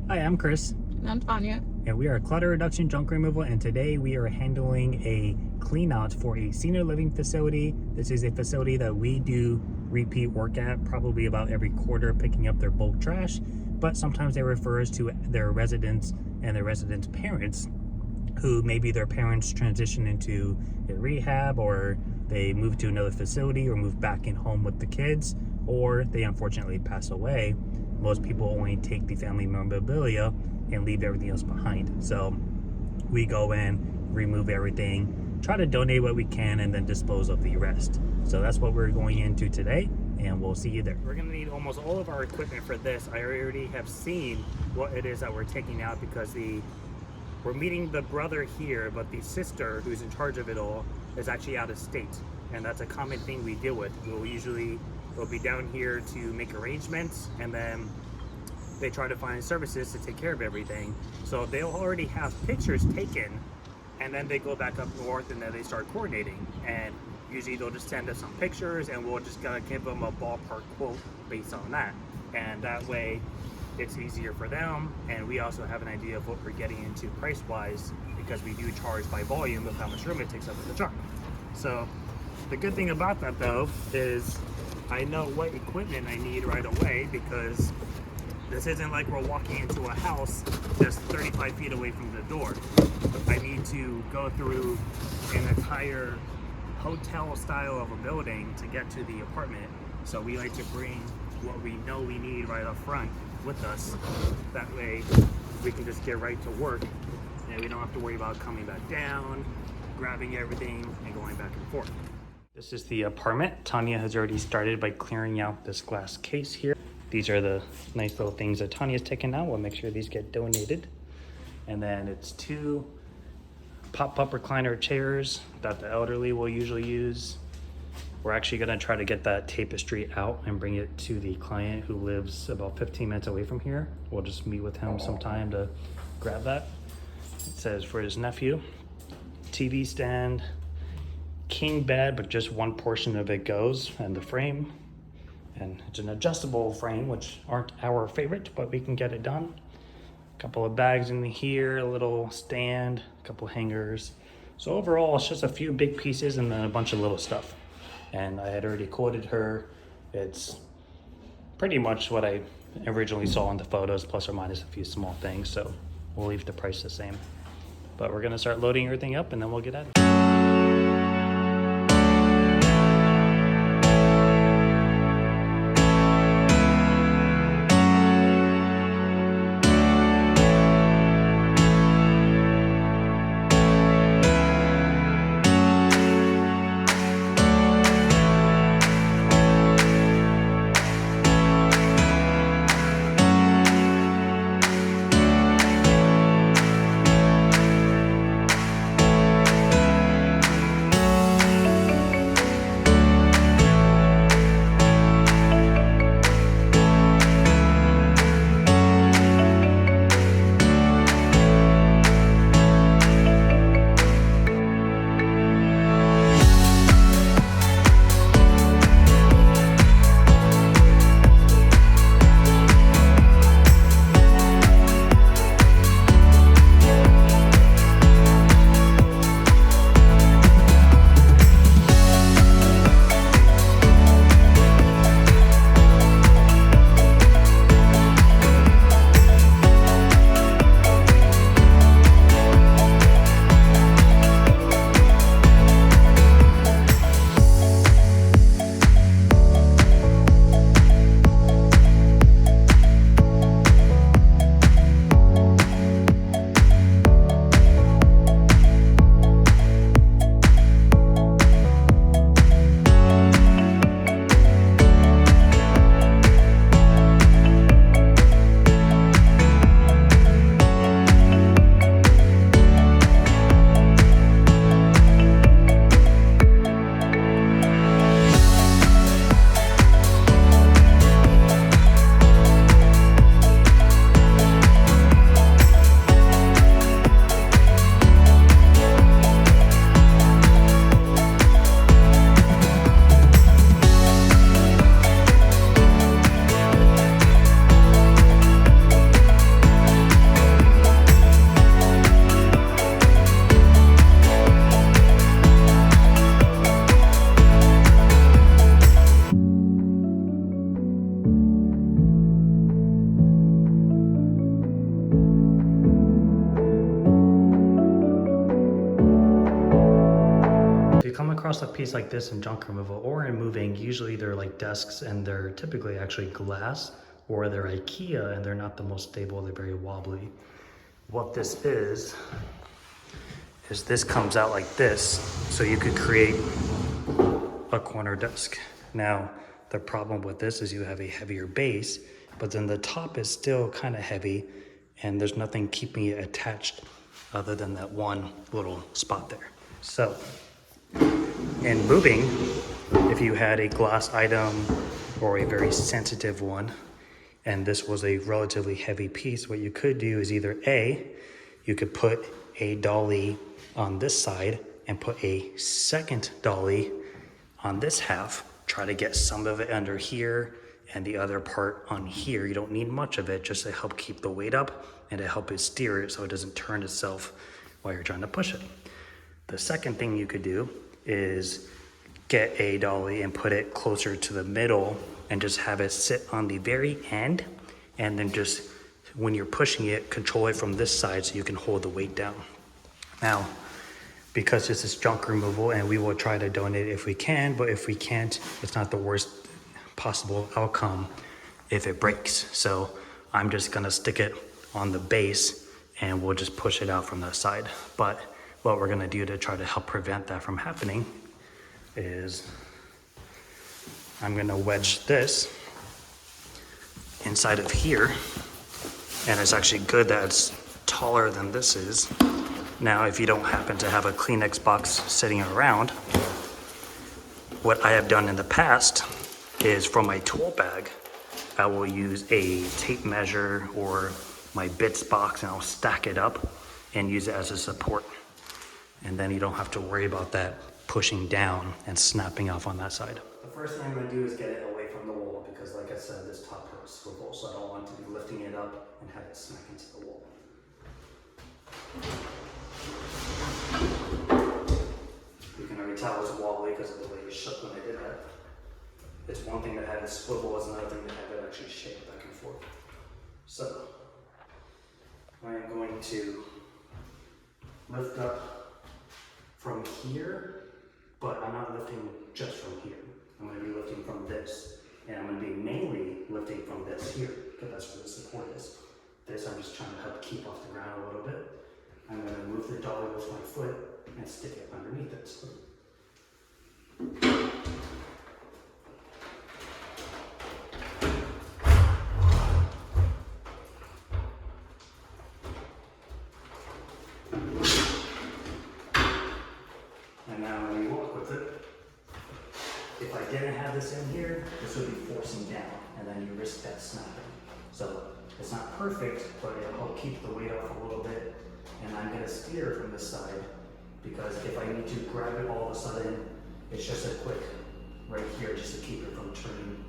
Hi, I'm Chris, And I'm Tanya. and we are Clutter Reduction Junk Removal, and today we are handling a clean out for a senior living facility. This is a facility that we do repeat work at probably about every quarter, picking up their bulk trash, but sometimes they refer us to their residents and their residents' parents, who maybe their parents transition into a rehab, or they move to another facility, or move back in home with the kids, or they unfortunately pass away. Most people only take the family memorabilia and leave everything else behind. So we go in, remove everything, try to donate what we can, and then dispose of the rest. So that's what we're going into today, and we'll see you there. We're gonna need almost all of our equipment for this. I already have seen what it is that we're taking out, because we're meeting the brother here, but the sister who's in charge of it all is actually out of state. And that's a common thing we deal with. They'll be down here to make arrangements, and then they try to find services to take care of everything. So they'll already have pictures taken, and then they go back up north, and then they start coordinating. And usually they'll just send us some pictures, and we'll just gotta give them a ballpark quote based on that. And that way, it's easier for them, and we also have an idea of what we're getting into price-wise, because we do charge by volume of how much room it takes up in the truck. So the good thing about that, though, is I know what equipment I need right away, because this isn't like we're walking into a house just 35 feet away from the door. I need to go through an entire hotel style of a building to get to the apartment. So we like to bring what we know we need right up front with us. That way we can just get right to work, and we don't have to worry about coming back down, grabbing everything, and going back and forth. This is the apartment. Tanya has already started by clearing out this glass case here. These are the nice little things that Tanya's taken out. We'll make sure these get donated. And then it's 2 pop-up recliner chairs that the elderly will usually use. We're actually gonna try to get that tapestry out and bring it to the client who lives about 15 minutes away from here. We'll just meet with him sometime to grab that. It says for his nephew. TV stand, king bed, but just one portion of it goes, and the frame. And it's an adjustable frame, which aren't our favorite, but we can get it done. A couple of bags in here, a little stand, a couple hangers. So overall, it's just a few big pieces and then a bunch of little stuff. And I had already quoted her. It's pretty much what I originally saw in the photos, plus or minus a few small things. So we'll leave the price the same. But we're gonna start loading everything up, and then we'll get at it. across a piece like this in junk removal or in moving, usually they're like desks and they're typically actually glass, or they're IKEA and they're not the most stable, they're very wobbly. What this is this comes out like this, so you could create a corner desk. Now, the problem with this is you have a heavier base, but then the top is still kind of heavy and there's nothing keeping it attached other than that one little spot there. So, in moving, if you had a glass item or a very sensitive one, and this was a relatively heavy piece, what you could do is either A, you could put a dolly on this side and put a second dolly on this half, try to get some of it under here and the other part on here. You don't need much of it, just to help keep the weight up and to help it steer it so it doesn't turn itself while you're trying to push it. The second thing you could do is get a dolly and put it closer to the middle and just have it sit on the very end, and then just when you're pushing it, control it from this side so you can hold the weight down. Now, because this is junk removal and we will try to donate if we can, but if we can't, it's not the worst possible outcome if it breaks. So I'm just gonna stick it on the base and we'll just push it out from the side. But what we're gonna do to try to help prevent that from happening is I'm gonna wedge this inside of here, and it's actually good that it's taller than this is. Now, if you don't happen to have a Kleenex box sitting around, what I have done in the past is from my tool bag, I will use a tape measure or my bits box and I'll stack it up and use it as a support. And then you don't have to worry about that pushing down and snapping off on that side. The first thing I'm gonna do is get it away from the wall because like I said, this top part is swivel, so I don't want to be lifting it up and have it smack into the wall. You can already tell it's wobbly because of the way it shook when I did that. It's one thing to have it swivel, it's another thing to have it actually shake back and forth. So, I am going to lift up from here, but I'm not lifting just from here. I'm going to be lifting from this, and I'm going to be mainly lifting from this here, because that's where the support is. This I'm just trying to help keep off the ground a little bit. I'm going to move the dolly with my foot and stick it underneath it. And now when you walk with it, if I didn't have this in here, this would be forcing down, and then you risk that snapping. So it's not perfect, but it'll help keep the weight off a little bit. And I'm going to steer from this side because if I need to grab it all of a sudden, it's just a quick right here just to keep it from turning